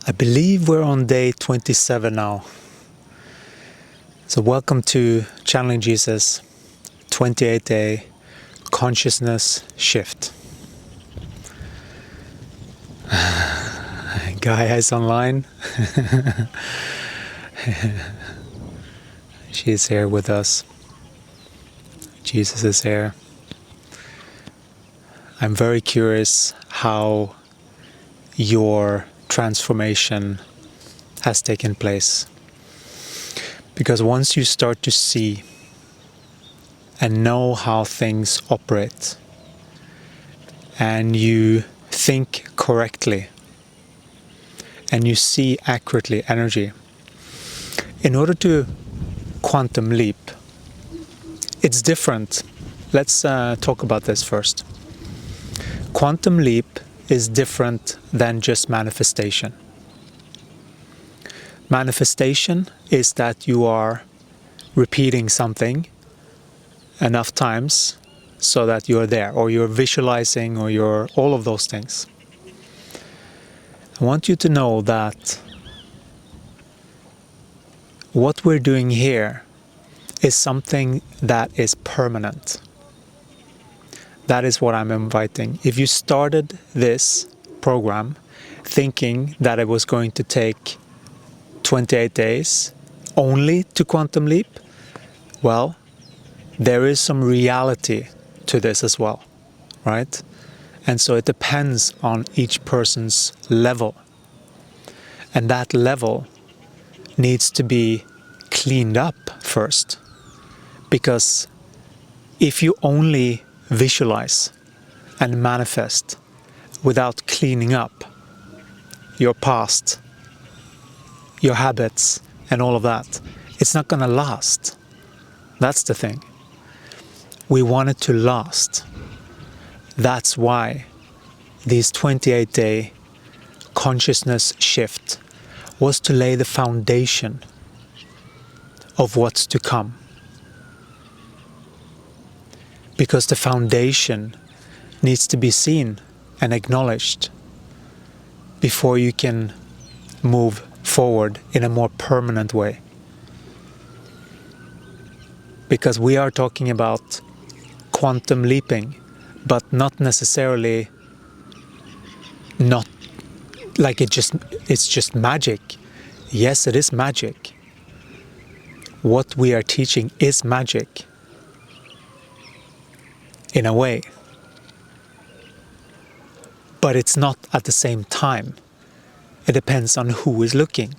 I believe we're on day 27 now. So welcome to Channeling Jesus 28-day consciousness shift. Gaia is online. She is here with us. Jesus is here. I'm very curious how your transformation has taken place. Because once you start to see and know how things operate, and you think correctly, and you see accurately energy, in order to quantum leap, it's different. Let's talk about this first. Quantum leap is different than just manifestation. Manifestation is that you are repeating something enough times so that you're there, or you're visualizing, or you're all of those things. I want you to know that what we're doing here is something that is permanent. That is what I'm inviting. If you started this program thinking that it was going to take 28 days only to quantum leap, well, there is some reality to this as well, right? And so it depends on each person's level. And that level needs to be cleaned up first. Because if you only visualize and manifest without cleaning up your past, your habits, and all of that, it's not going to last. That's the thing. We want it to last. That's why these 28-day consciousness shift was to lay the foundation of what's to come. Because the foundation needs to be seen and acknowledged before you can move forward in a more permanent way. Because we are talking about quantum leaping, but not necessarily not like it's just magic. Yes, it is magic. What we are teaching is magic. In a way. But it's not at the same time. It depends on who is looking.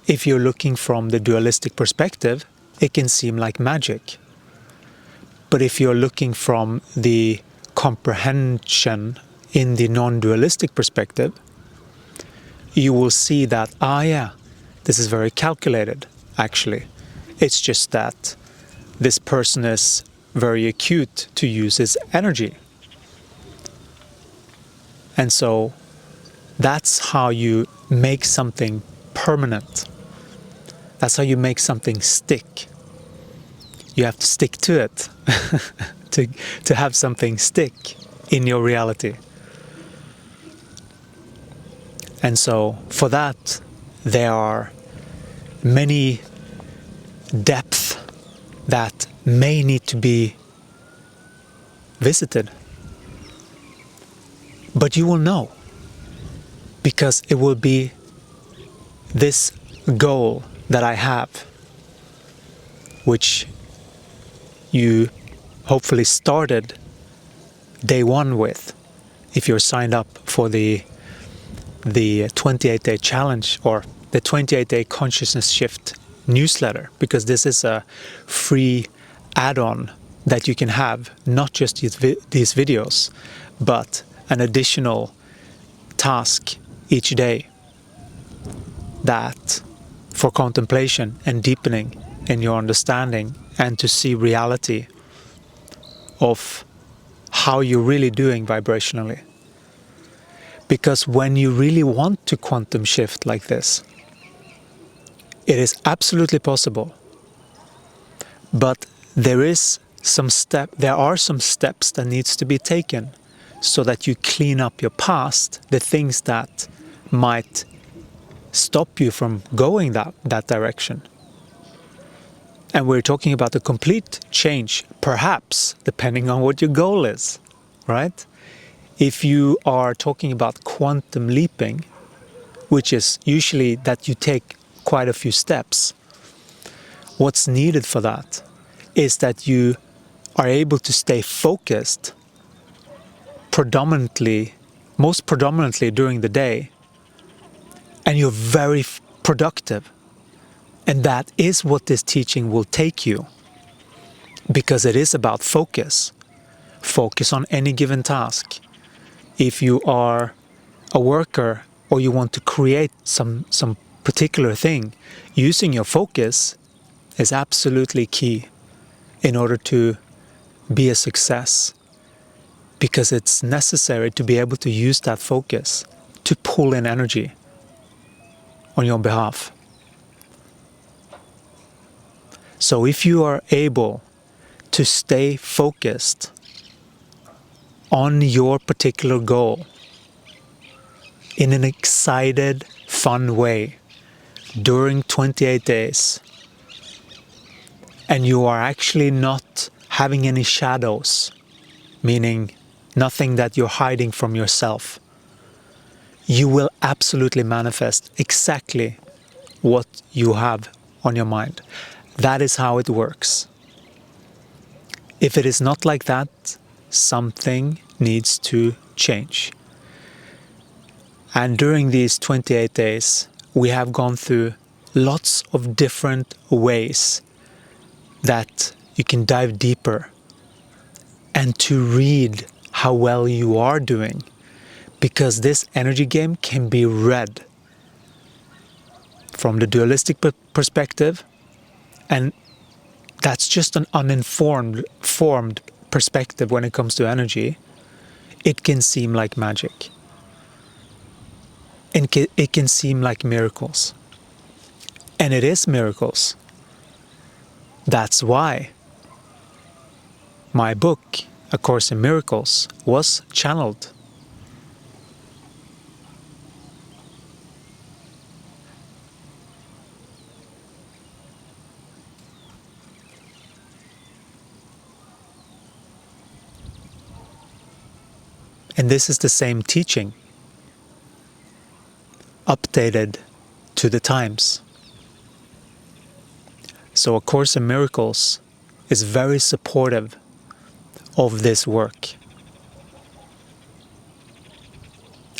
If you're looking from the dualistic perspective, it can seem like magic. But if you're looking from the comprehension in the non-dualistic perspective, you will see that, this is very calculated, actually. It's just that this person is very acute to use his energy. And so that's how you make something permanent. That's how you make something stick. You have to stick to it to have something stick in your reality. And so for that, there are many depths that may need to be visited. But you will know, because it will be this goal that I have, which you hopefully started day one with, if you're signed up for the 28-day challenge or the 28-day consciousness shift newsletter, because this is a free add-on that you can have, not just these videos, but an additional task each day that for contemplation and deepening in your understanding, and to see reality of how you're really doing vibrationally. Because when you really want to quantum shift like this, it is absolutely possible. But there are some steps that needs to be taken so that you clean up your past, the things that might stop you from going that direction. And we're talking about a complete change, perhaps, depending on what your goal is, right? If you are talking about quantum leaping, which is usually that you take quite a few steps, what's needed for that is that you are able to stay focused most predominantly during the day, and you're very productive. And that is what this teaching will take you, because it is about focus. Focus on any given task. If you are a worker or you want to create some particular thing, using your focus is absolutely key in order to be a success, because it's necessary to be able to use that focus to pull in energy on your behalf. So if you are able to stay focused on your particular goal in an excited, fun way during 28 days, and you are actually not having any shadows, meaning nothing that you're hiding from yourself, you will absolutely manifest exactly what you have on your mind. That is how it works. If it is not like that, something needs to change. And during these 28 days, we have gone through lots of different ways that you can dive deeper and to read how well you are doing, because this energy game can be read from the dualistic perspective, and that's just an formed perspective when it comes to energy. It can seem like magic. It can seem like miracles. And it is miracles. That's why my book, A Course in Miracles, was channeled. And this is the same teaching, updated to the times. So A Course in Miracles is very supportive of this work.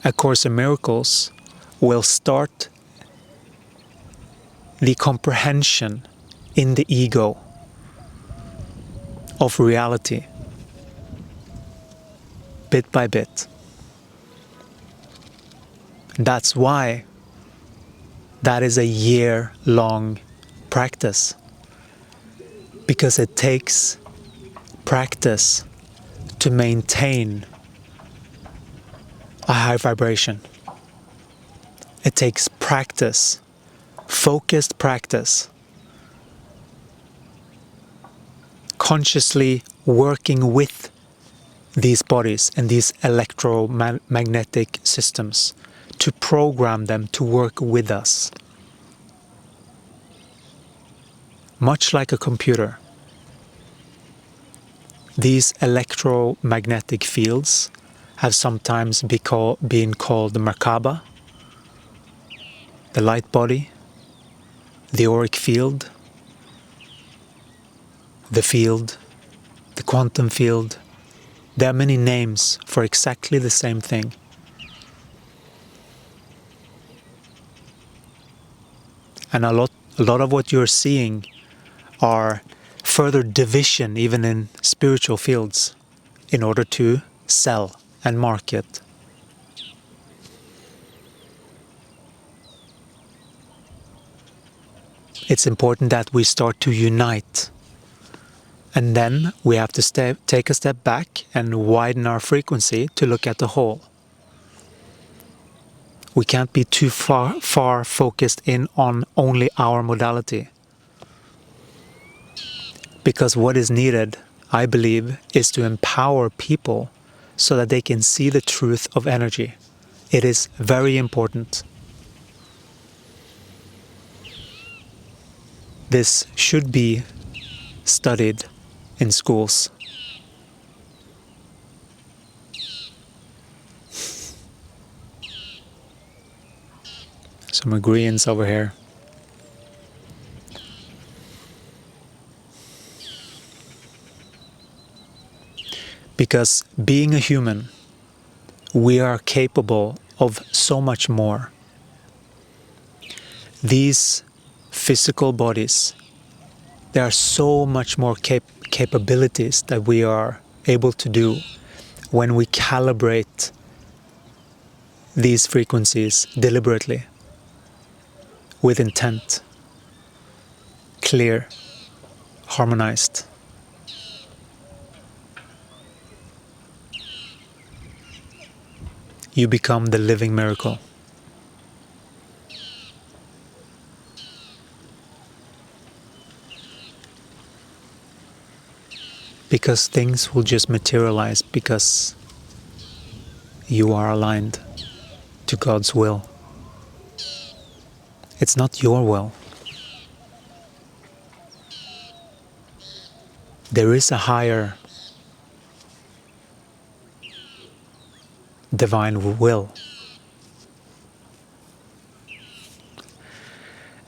A Course in Miracles will start the comprehension in the ego of reality, bit by bit. That's why that is a year-long practice, because it takes practice to maintain a high vibration. It takes practice, focused practice, consciously working with these bodies and these electromagnetic systems to program them to work with us. Much like a computer, these electromagnetic fields have sometimes been called the Merkaba, the light body, the auric field, the quantum field. There are many names for exactly the same thing. And a lot of what you're seeing are further division even in spiritual fields in order to sell and market. It's important that we start to unite. And then we have to take a step back and widen our frequency to look at the whole. We can't be too far focused in on only our modality. Because what is needed, I believe, is to empower people so that they can see the truth of energy. It is very important. this should be studied in schools. Some agreeance over here. Because being a human, we are capable of so much more. These physical bodies, there are so much more capabilities that we are able to do when we calibrate these frequencies deliberately, with intent, clear, harmonized. You become the living miracle. Because things will just materialize because you are aligned to God's will. It's not your will. There is a higher divine will.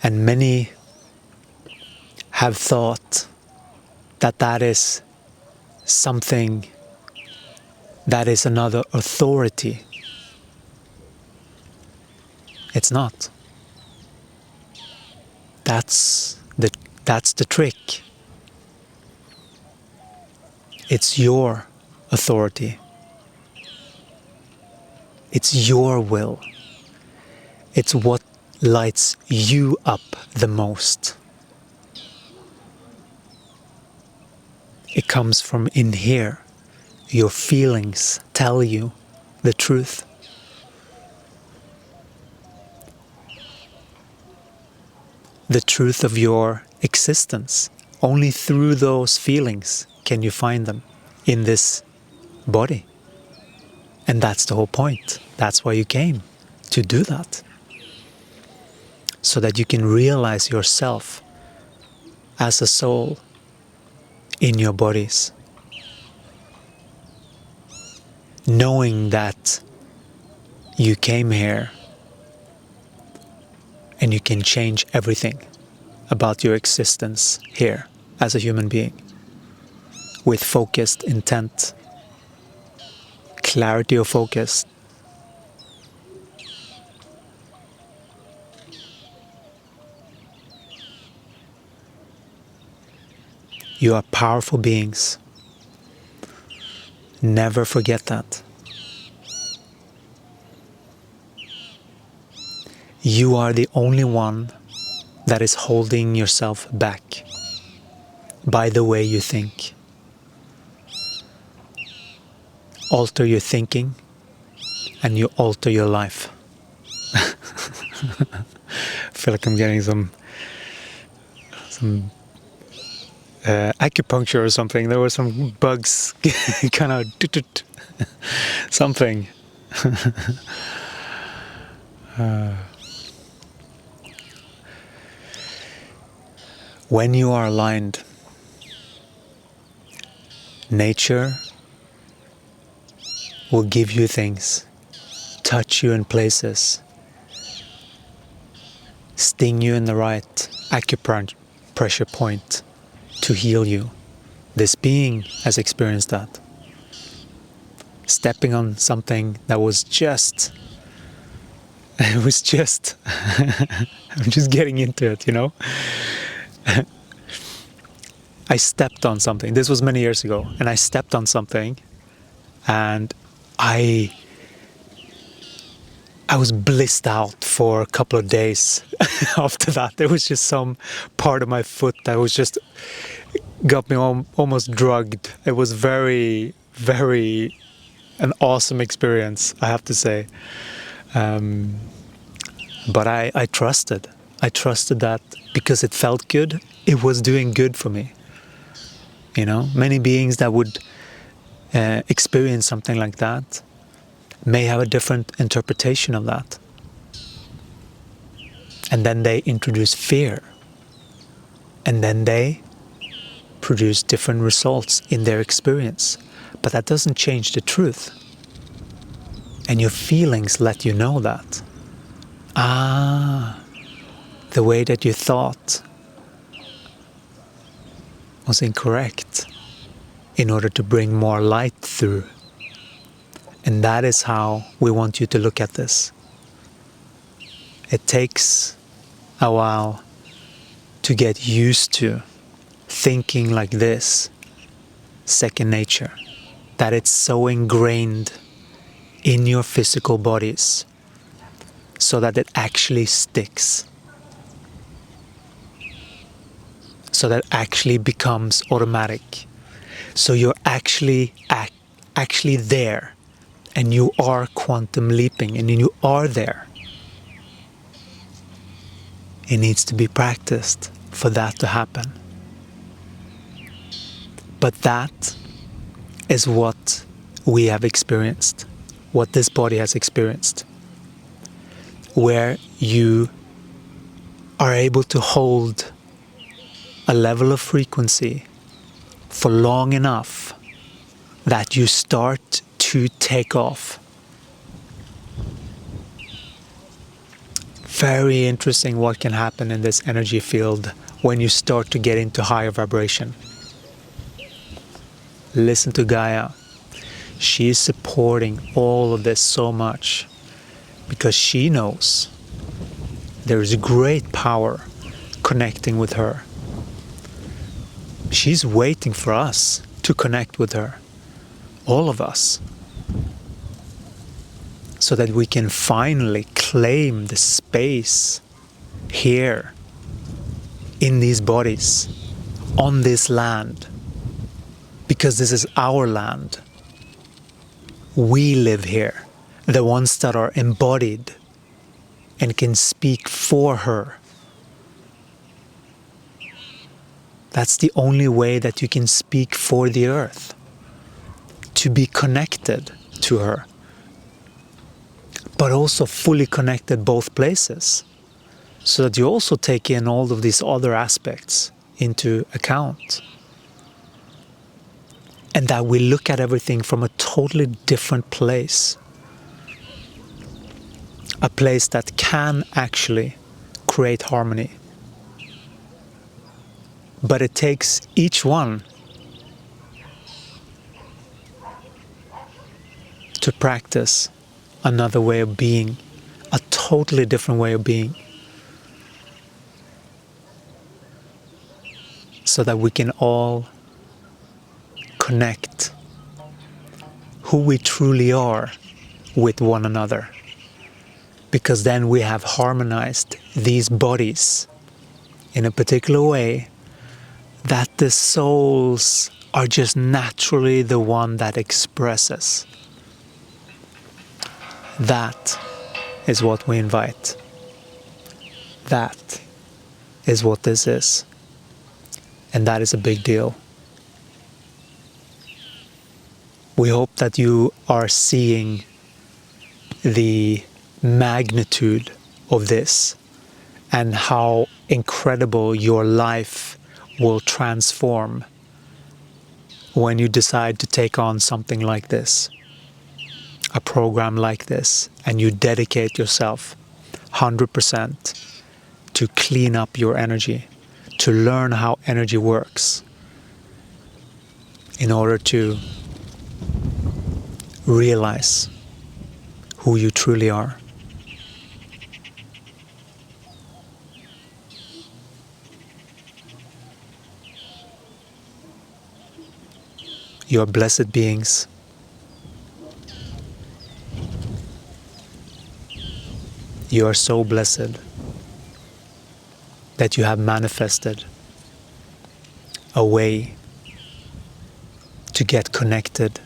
And many have thought that that is something that is another authority. It's not. That's the trick. It's your authority. It's your will. It's what lights you up the most. It comes from in here. Your feelings tell you the truth. The truth of your existence. Only through those feelings can you find them in this body. And that's the whole point. That's why you came, to do that. So that you can realize yourself as a soul in your bodies. Knowing that you came here and you can change everything about your existence here as a human being with focused intent, clarity of focus. You are powerful beings. Never forget that. You are the only one that is holding yourself back by the way you think. Alter your thinking and you alter your life. I feel like I'm getting some acupuncture or something. There were some bugs kind of something. When you are aligned, nature will give you things, touch you in places, sting you in the right acupressure point to heal you. This being has experienced that. Stepping on something that was just, I'm just getting into it, you know? I stepped on something. This was many years ago, and I stepped on something, and I was blissed out for a couple of days after that. There was just some part of my foot that was just got me almost drugged. It was very, very an awesome experience, I have to say. But I trusted. I trusted that because it felt good. It was doing good for me. You know, many beings that would experience something like that may have a different interpretation of that. And then they introduce fear. And then they produce different results in their experience. But that doesn't change the truth. And your feelings let you know that. The way that you thought was incorrect in order to bring more light through. And that is how we want you to look at this. It takes a while to get used to thinking like this, second nature, that it's so ingrained in your physical bodies so that it actually sticks, so that it actually becomes automatic. So you're actually there, and you are quantum leaping, and you are there. It needs to be practiced for that to happen. But that is what we have experienced, what this body has experienced, where you are able to hold a level of frequency for long enough that you start to take off. Very interesting what can happen in this energy field when you start to get into higher vibration. Listen to Gaia. She is supporting all of this so much because she knows there is great power connecting with her. She's waiting for us to connect with her, all of us, so that we can finally claim the space here in these bodies, on this land, because this is our land. We live here, the ones that are embodied and can speak for her. That's the only way that you can speak for the earth, to be connected to her, but also fully connected both places, so that you also take in all of these other aspects into account. And that we look at everything from a totally different place. A place that can actually create harmony. But it takes each one to practice another way of being, a totally different way of being, so that we can all connect who we truly are with one another. Because then we have harmonized these bodies in a particular way that the souls are just naturally the one that expresses. That is what we invite. That is what this is. And that is a big deal. We hope that you are seeing the magnitude of this and how incredible your life will transform when you decide to take on something like this, a program like this, and you dedicate yourself 100% to clean up your energy, to learn how energy works, in order to realize who you truly are. You are blessed beings. You are so blessed that you have manifested a way to get connected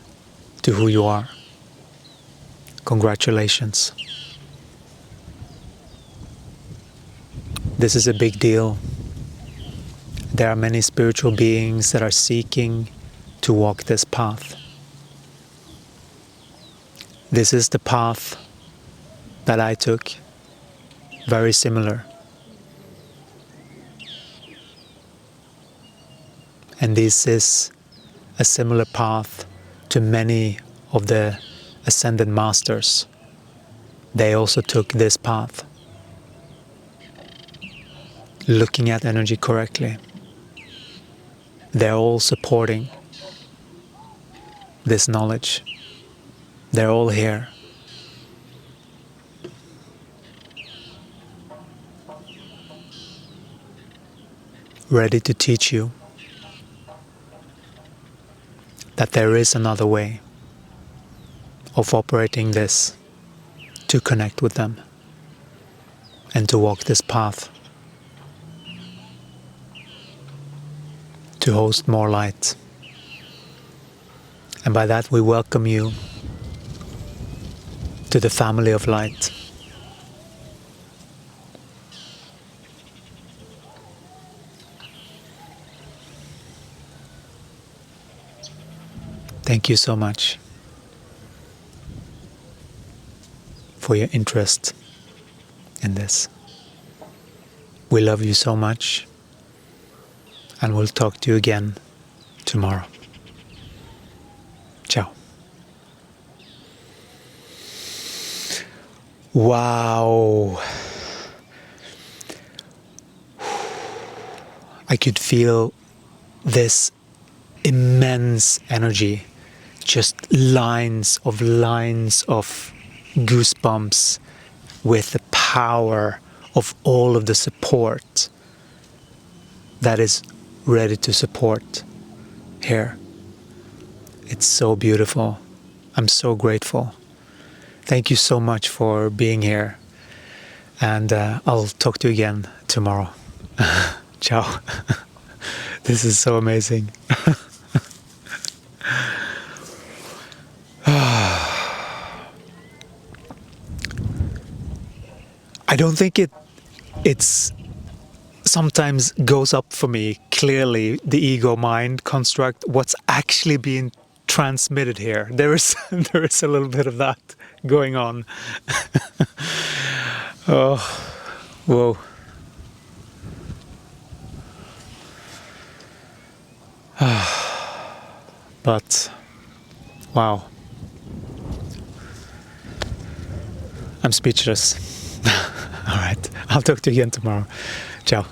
to who you are. Congratulations. This is a big deal. There are many spiritual beings that are seeking to walk this path. This is the path that I took, very similar. And this is a similar path to many of the ascended masters. They also took this path, looking at energy correctly. They're all supporting this knowledge. They're all here. Ready to teach you that there is another way of operating this to connect with them and to walk this path, to host more light. And by that we welcome you to the family of light. Thank you so much for your interest in this. We love you so much, and we'll talk to you again tomorrow. Ciao. Wow. I could feel this immense energy, just lines of goosebumps with the power of all of the support that is ready to support here. It's so beautiful. I'm so grateful. Thank you so much for being here. And I'll talk to you again tomorrow. Ciao. This is so amazing. I don't think it's sometimes goes up for me clearly, the ego mind construct, what's actually being transmitted here. There is a little bit of that going on. Oh, whoa. But wow, I'm speechless. All right, I'll talk to you again tomorrow. Ciao.